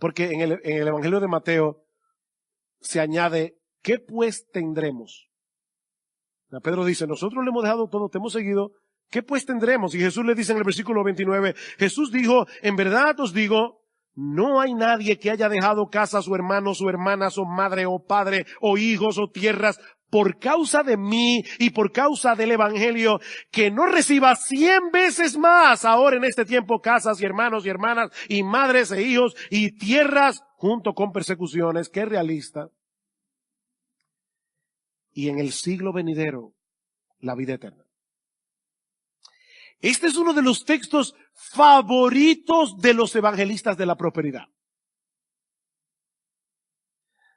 porque en el Evangelio de Mateo se añade, ¿qué pues tendremos? Pedro dice, nosotros le hemos dejado todo, te hemos seguido, ¿qué pues tendremos? Y Jesús le dice en el versículo 29, Jesús dijo, en verdad os digo, no hay nadie que haya dejado casa a su hermano, su hermana, su madre o padre, o hijos o tierras, por causa de mí y por causa del Evangelio, que no reciba 100 veces más ahora en este tiempo casas y hermanos y hermanas y madres e hijos y tierras junto con persecuciones. Qué realista. Y en el siglo venidero, la vida eterna. Este es uno de los textos favoritos de los evangelistas de la prosperidad.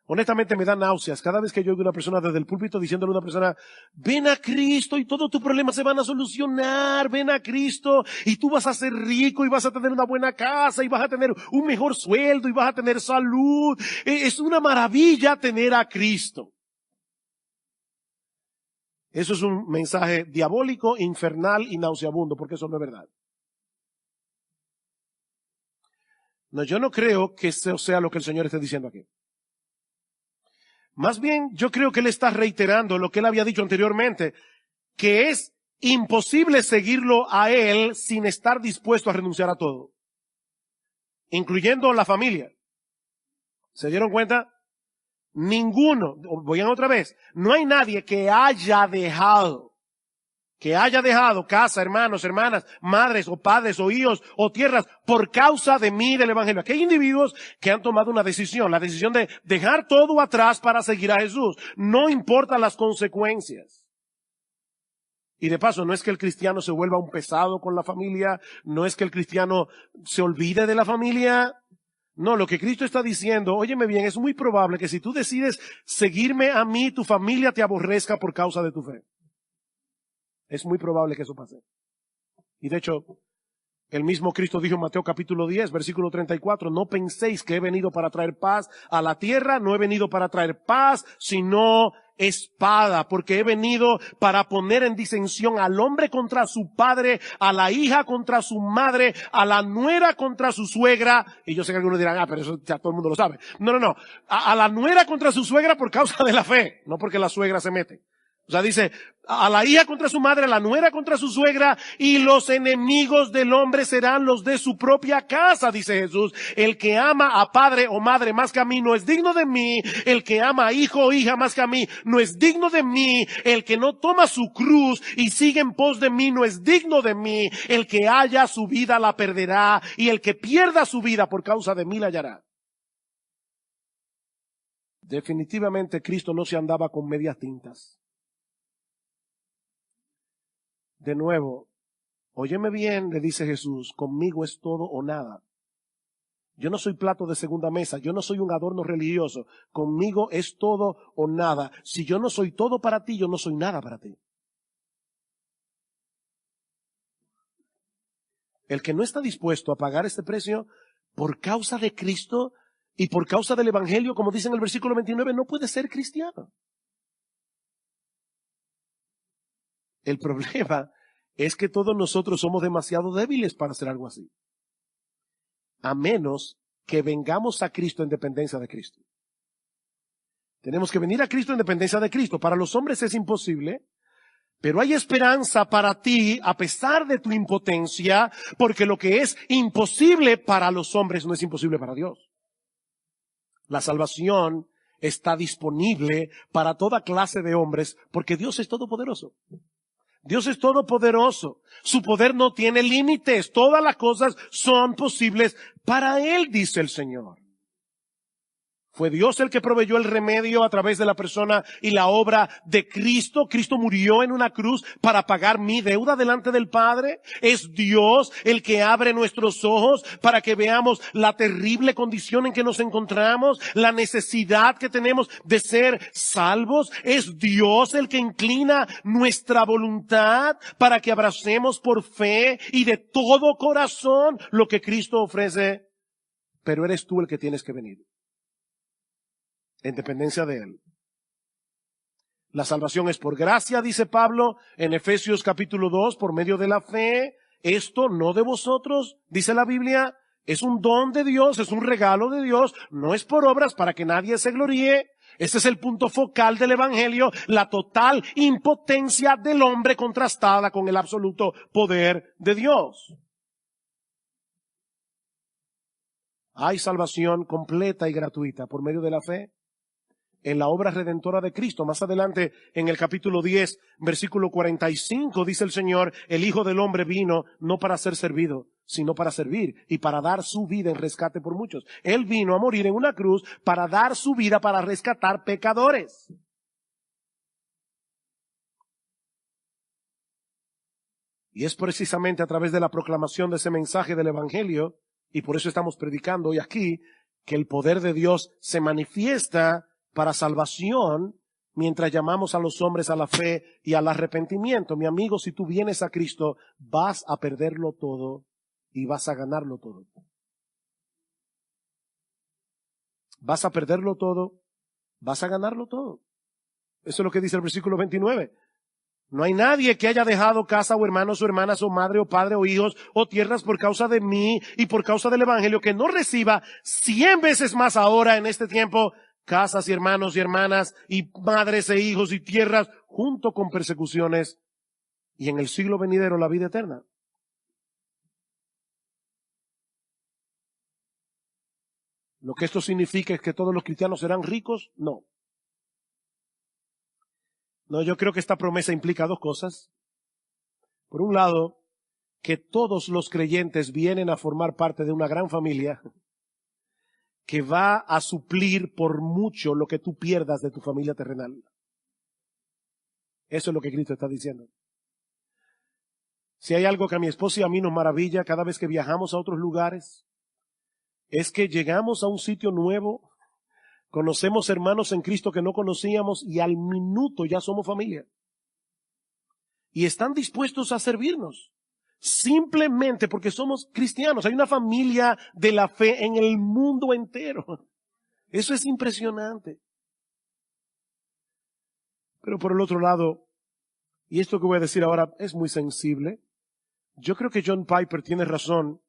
Honestamente me da náuseas cada vez que yo oigo a una persona desde el púlpito diciéndole a una persona, ven a Cristo y todos tus problemas se van a solucionar, ven a Cristo y tú vas a ser rico y vas a tener una buena casa y vas a tener un mejor sueldo y vas a tener salud. Es una maravilla tener a Cristo. Eso es un mensaje diabólico, infernal y nauseabundo, porque eso no es verdad. No, yo no creo que eso sea lo que el Señor esté diciendo aquí. Más bien, yo creo que Él está reiterando lo que Él había dicho anteriormente, que es imposible seguirlo a Él sin estar dispuesto a renunciar a todo, incluyendo la familia. ¿Se dieron cuenta? Ninguno, vayan otra vez, no hay nadie que haya dejado casa, hermanos, hermanas, madres o padres o hijos o tierras por causa de mí del Evangelio. Aquí hay individuos que han tomado una decisión, la decisión de dejar todo atrás para seguir a Jesús. No importan las consecuencias. Y de paso, no es que el cristiano se vuelva un pesado con la familia, no es que el cristiano se olvide de la familia. No, lo que Cristo está diciendo, óyeme bien, es muy probable que si tú decides seguirme a mí, tu familia te aborrezca por causa de tu fe. Es muy probable que eso pase. Y de hecho, el mismo Cristo dijo en Mateo capítulo 10, versículo 34, no penséis que he venido para traer paz a la tierra, no he venido para traer paz, sino espada, porque he venido para poner en disensión al hombre contra su padre, a la hija contra su madre, a la nuera contra su suegra, y yo sé que algunos dirán, pero eso ya todo el mundo lo sabe. No, a la nuera contra su suegra por causa de la fe, no porque la suegra se mete. O sea, dice, a la hija contra su madre, a la nuera contra su suegra, y los enemigos del hombre serán los de su propia casa, dice Jesús. El que ama a padre o madre más que a mí no es digno de mí. El que ama a hijo o hija más que a mí no es digno de mí. El que no toma su cruz y sigue en pos de mí no es digno de mí. El que haya su vida la perderá, y el que pierda su vida por causa de mí la hallará. Definitivamente Cristo no se andaba con medias tintas. De nuevo, óyeme bien, le dice Jesús, conmigo es todo o nada. Yo no soy plato de segunda mesa, yo no soy un adorno religioso, conmigo es todo o nada. Si yo no soy todo para ti, yo no soy nada para ti. El que no está dispuesto a pagar este precio por causa de Cristo y por causa del Evangelio, como dice en el versículo 29, no puede ser cristiano. El problema es que todos nosotros somos demasiado débiles para hacer algo así. A menos que vengamos a Cristo en dependencia de Cristo. Tenemos que venir a Cristo en dependencia de Cristo. Para los hombres es imposible, pero hay esperanza para ti a pesar de tu impotencia, porque lo que es imposible para los hombres no es imposible para Dios. La salvación está disponible para toda clase de hombres, porque Dios es todopoderoso. Dios es todopoderoso. Su poder no tiene límites. Todas las cosas son posibles para Él, dice el Señor. Fue Dios el que proveyó el remedio a través de la persona y la obra de Cristo. Cristo murió en una cruz para pagar mi deuda delante del Padre. Es Dios el que abre nuestros ojos para que veamos la terrible condición en que nos encontramos, la necesidad que tenemos de ser salvos. Es Dios el que inclina nuestra voluntad para que abracemos por fe y de todo corazón lo que Cristo ofrece. Pero eres tú el que tienes que venir en dependencia de Él. La salvación es por gracia, dice Pablo en Efesios capítulo 2, por medio de la fe. Esto no de vosotros, dice la Biblia, es un don de Dios, es un regalo de Dios, no es por obras para que nadie se gloríe. Ese es el punto focal del Evangelio, la total impotencia del hombre contrastada con el absoluto poder de Dios. Hay salvación completa y gratuita por medio de la fe en la obra redentora de Cristo. Más adelante, en el capítulo 10, versículo 45, dice el Señor, el Hijo del Hombre vino no para ser servido, sino para servir y para dar su vida en rescate por muchos. Él vino a morir en una cruz para dar su vida para rescatar pecadores. Y es precisamente a través de la proclamación de ese mensaje del Evangelio, y por eso estamos predicando hoy aquí, que el poder de Dios se manifiesta para salvación, mientras llamamos a los hombres a la fe y al arrepentimiento. Mi amigo, si tú vienes a Cristo, vas a perderlo todo y vas a ganarlo todo. Vas a perderlo todo, vas a ganarlo todo. Eso es lo que dice el versículo 29. No hay nadie que haya dejado casa o hermanos o hermanas o madre o padre o hijos o tierras por causa de mí y por causa del evangelio que no reciba 100 veces más ahora en este tiempo casas y hermanos y hermanas y madres e hijos y tierras junto con persecuciones y en el siglo venidero la vida eterna. ¿Lo que esto significa es que todos los cristianos serán ricos? No. No, yo creo que esta promesa implica dos cosas. Por un lado, que todos los creyentes vienen a formar parte de una gran familia que va a suplir por mucho lo que tú pierdas de tu familia terrenal. Eso es lo que Cristo está diciendo. Si hay algo que a mi esposa y a mí nos maravilla cada vez que viajamos a otros lugares, es que llegamos a un sitio nuevo, conocemos hermanos en Cristo que no conocíamos y al minuto ya somos familia. Y están dispuestos a servirnos. Simplemente porque somos cristianos. Hay una familia de la fe en el mundo entero. Eso es impresionante. Pero por el otro lado, y esto que voy a decir ahora es muy sensible, yo creo que John Piper tiene razón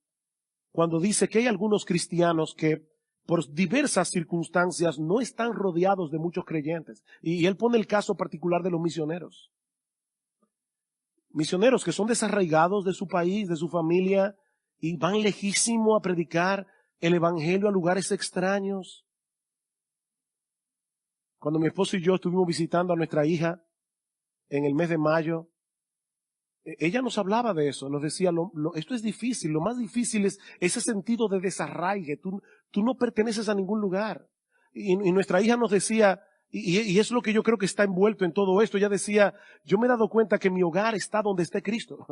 cuando dice que hay algunos cristianos que por diversas circunstancias no están rodeados de muchos creyentes. Y él pone el caso particular de los misioneros. Misioneros que son desarraigados de su país, de su familia, y van lejísimo a predicar el evangelio a lugares extraños. Cuando mi esposo y yo estuvimos visitando a nuestra hija en el mes de mayo, ella nos hablaba de eso, nos decía, esto es difícil, lo más difícil es ese sentido de desarraigue, tú no perteneces a ningún lugar. Y nuestra hija nos decía, y es lo que yo creo que está envuelto en todo esto, ella decía, yo me he dado cuenta que mi hogar está donde esté Cristo.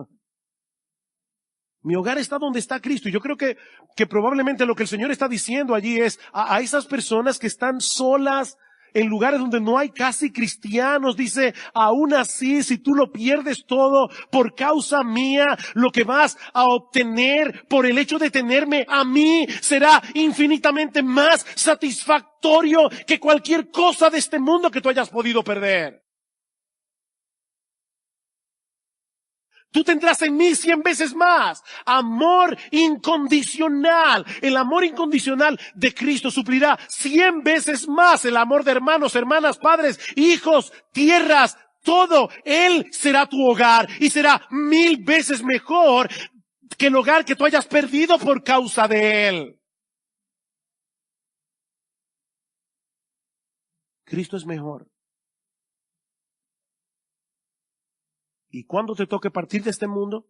Mi hogar está donde está Cristo. Y yo creo que probablemente lo que el Señor está diciendo allí es a esas personas que están solas, en lugares donde no hay casi cristianos, dice, aún así, si tú lo pierdes todo por causa mía, lo que vas a obtener por el hecho de tenerme a mí será infinitamente más satisfactorio que cualquier cosa de este mundo que tú hayas podido perder. Tú tendrás en mí 100 veces más. Amor incondicional. El amor incondicional de Cristo suplirá 100 veces más el amor de hermanos, hermanas, padres, hijos, tierras, todo. Él será tu hogar y será 1000 veces mejor que el hogar que tú hayas perdido por causa de Él. Cristo es mejor. Y cuando te toque partir de este mundo,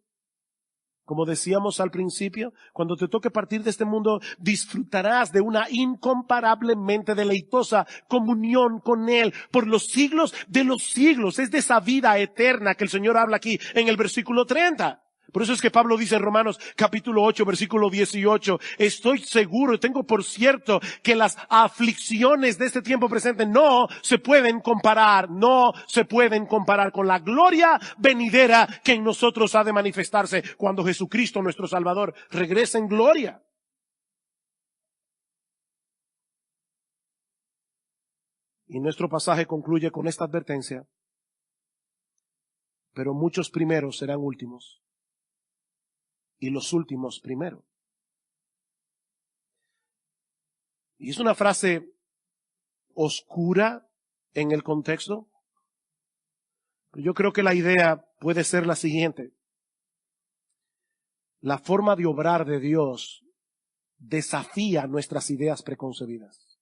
como decíamos al principio, cuando te toque partir de este mundo, disfrutarás de una incomparablemente deleitosa comunión con Él por los siglos de los siglos. Es de esa vida eterna que el Señor habla aquí en el versículo 30. Por eso es que Pablo dice en Romanos capítulo 8, versículo 18, estoy seguro, tengo por cierto que las aflicciones de este tiempo presente no se pueden comparar con la gloria venidera que en nosotros ha de manifestarse cuando Jesucristo nuestro Salvador regrese en gloria. Y nuestro pasaje concluye con esta advertencia, pero muchos primeros serán últimos. Y los últimos primero. Y es una frase oscura en el contexto. Pero yo creo que la idea puede ser la siguiente. La forma de obrar de Dios desafía nuestras ideas preconcebidas.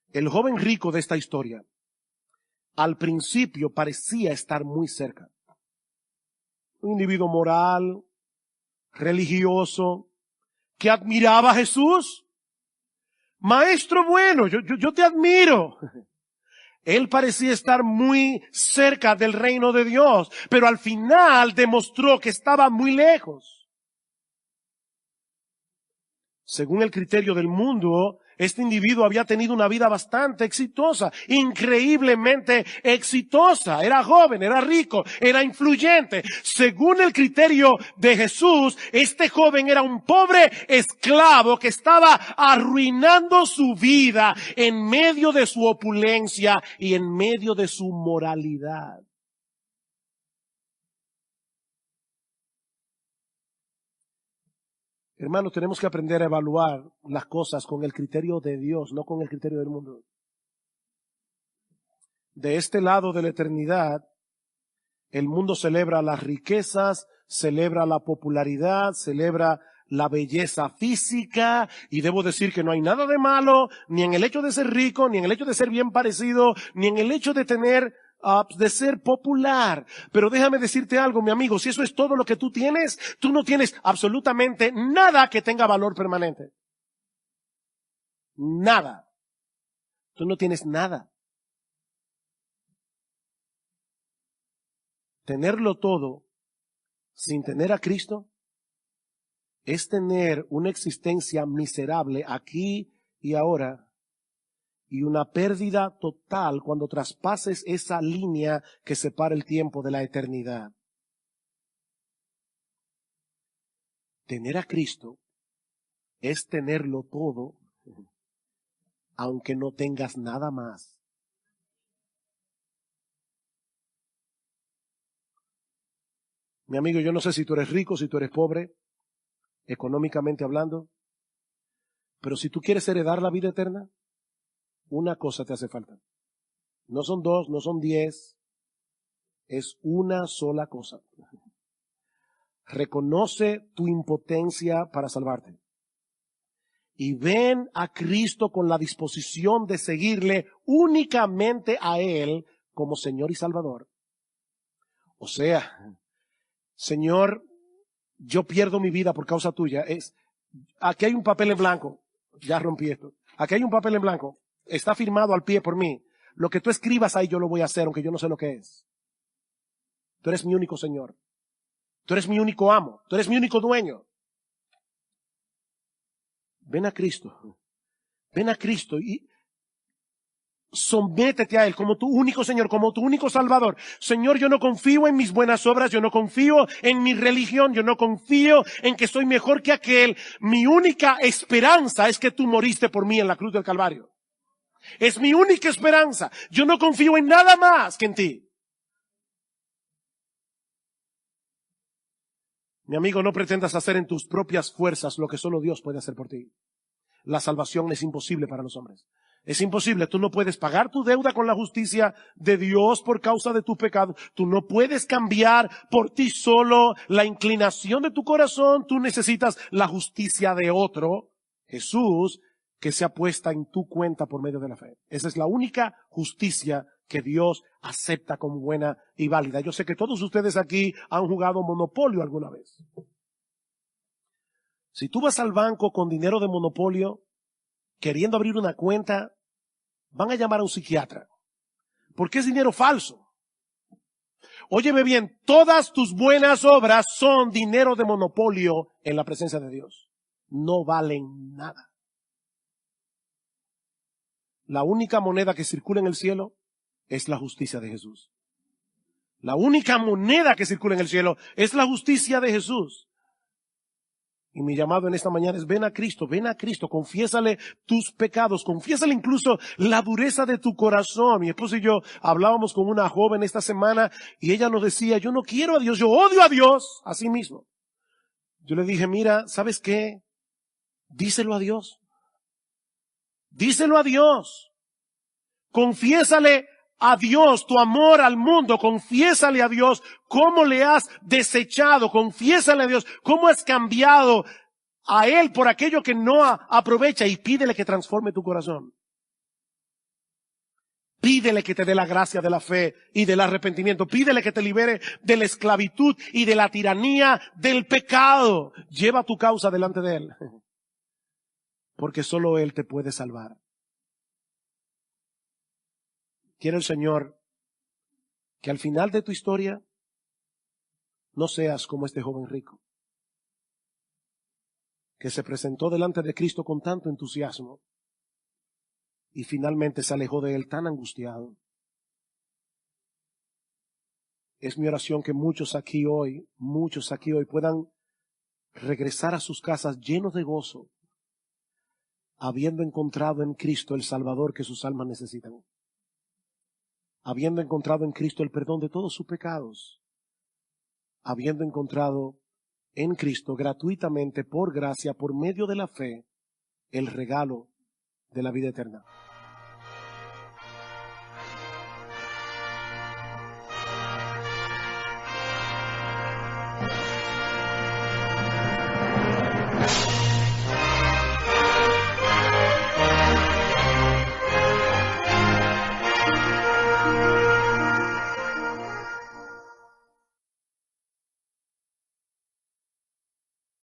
El joven rico de esta historia, al principio parecía estar muy cerca. Un individuo moral, religioso, que admiraba a Jesús. Maestro bueno, yo te admiro. Él parecía estar muy cerca del reino de Dios, pero al final demostró que estaba muy lejos. Según el criterio del mundo, Este individuo había tenido una vida bastante exitosa, increíblemente exitosa. Era joven, era rico, era influyente. Según el criterio de Jesús, este joven era un pobre esclavo que estaba arruinando su vida en medio de su opulencia y en medio de su moralidad. Hermanos, tenemos que aprender a evaluar las cosas con el criterio de Dios, no con el criterio del mundo. De este lado de la eternidad, el mundo celebra las riquezas, celebra la popularidad, celebra la belleza física, y debo decir que no hay nada de malo, ni en el hecho de ser rico, ni en el hecho de ser bien parecido, ni en el hecho de tener de ser popular. Pero déjame decirte algo, mi amigo, si eso es todo lo que tú no tienes absolutamente nada que tenga valor permanente. Nada. Tú no tienes nada. Tenerlo todo sin tener a Cristo es tener una existencia miserable aquí y ahora, y una pérdida total cuando traspases esa línea que separa el tiempo de la eternidad. Tener a Cristo es tenerlo todo, aunque no tengas nada más. Mi amigo, yo no sé si tú eres rico, si tú eres pobre, económicamente hablando, pero si tú quieres heredar la vida eterna, una cosa te hace falta. No son 2, no son 10, es una sola cosa. Reconoce tu impotencia para salvarte. Y ven a Cristo con la disposición de seguirle únicamente a Él como Señor y Salvador. O sea, Señor, yo pierdo mi vida por causa tuya. Aquí hay un papel en blanco. Ya rompí esto. Aquí hay un papel en blanco. Está firmado al pie por mí. Lo que tú escribas ahí yo lo voy a hacer, aunque yo no sé lo que es. Tú eres mi único Señor. Tú eres mi único amo. Tú eres mi único dueño. Ven a Cristo. Ven a Cristo y sométete a Él como tu único Señor, como tu único Salvador. Señor, yo no confío en mis buenas obras, yo no confío en mi religión, yo no confío en que soy mejor que aquel. Mi única esperanza es que tú moriste por mí en la cruz del Calvario. Es mi única esperanza. Yo no confío en nada más que en ti. Mi amigo, no pretendas hacer en tus propias fuerzas lo que solo Dios puede hacer por ti. La salvación es imposible para los hombres. Es imposible. Tú no puedes pagar tu deuda con la justicia de Dios por causa de tu pecado. Tú no puedes cambiar por ti solo la inclinación de tu corazón. Tú necesitas la justicia de otro, Jesús, que sea puesta en tu cuenta por medio de la fe. Esa es la única justicia que Dios acepta como buena y válida. Yo sé que todos ustedes aquí han jugado Monopolio alguna vez. Si tú vas al banco con dinero de Monopolio, queriendo abrir una cuenta, van a llamar a un psiquiatra. Porque es dinero falso. Óyeme bien, todas tus buenas obras son dinero de monopolio en la presencia de Dios. No valen nada. La única moneda que circula en el cielo es la justicia de Jesús. La única moneda que circula en el cielo es la justicia de Jesús. Y mi llamado en esta mañana es ven a Cristo, confiésale tus pecados, confiésale incluso la dureza de tu corazón. Mi esposo y yo hablábamos con una joven esta semana y ella nos decía, yo no quiero a Dios, yo odio a Dios, así mismo. Yo le dije, mira, ¿sabes qué? Díselo a Dios. Díselo a Dios. Confiésale a Dios tu amor al mundo, confiésale a Dios cómo le has desechado, confiésale a Dios cómo has cambiado a Él por aquello que no aprovecha y pídele que transforme tu corazón. Pídele que te dé la gracia de la fe y del arrepentimiento. Pídele que te libere de la esclavitud y de la tiranía del pecado. Lleva tu causa delante de Él, porque solo Él te puede salvar. Quiere el Señor que al final de tu historia no seas como este joven rico, que se presentó delante de Cristo con tanto entusiasmo, y finalmente se alejó de él tan angustiado. Es mi oración que muchos aquí hoy puedan regresar a sus casas llenos de gozo, habiendo encontrado en Cristo el Salvador que sus almas necesitan, habiendo encontrado en Cristo el perdón de todos sus pecados, habiendo encontrado en Cristo gratuitamente, por gracia, por medio de la fe, el regalo de la vida eterna.